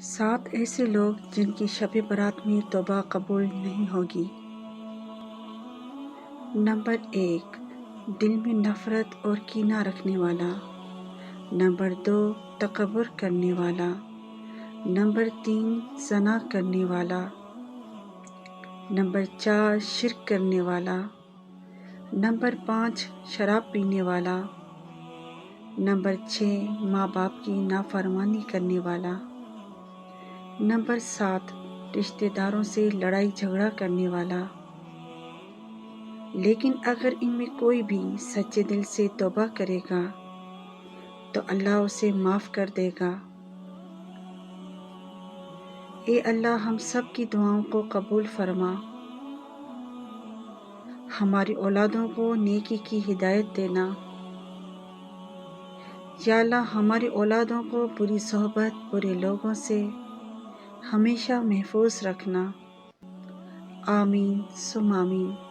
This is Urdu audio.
7 ایسے لوگ جن کی شب برات میں توبہ قبول نہیں ہوگی۔ نمبر 1، دل میں نفرت اور کینہ رکھنے والا۔ نمبر 2، تکبر کرنے والا۔ نمبر 3، زنا کرنے والا۔ نمبر 4، شرک کرنے والا۔ نمبر 5، شراب پینے والا۔ نمبر 6، ماں باپ کی نافرمانی کرنے والا۔ نمبر 7، رشتہ داروں سے لڑائی جھگڑا کرنے والا۔ لیکن اگر ان میں کوئی بھی سچے دل سے توبہ کرے گا تو اللہ اسے معاف کر دے گا۔ اے اللہ ہم سب کی دعاؤں کو قبول فرما، ہماری اولادوں کو نیکی کی ہدایت دینا۔ یا اللہ ہماری اولادوں کو بری صحبت، برے لوگوں سے ہمیشہ محفوظ رکھنا۔ آمین ثم آمین۔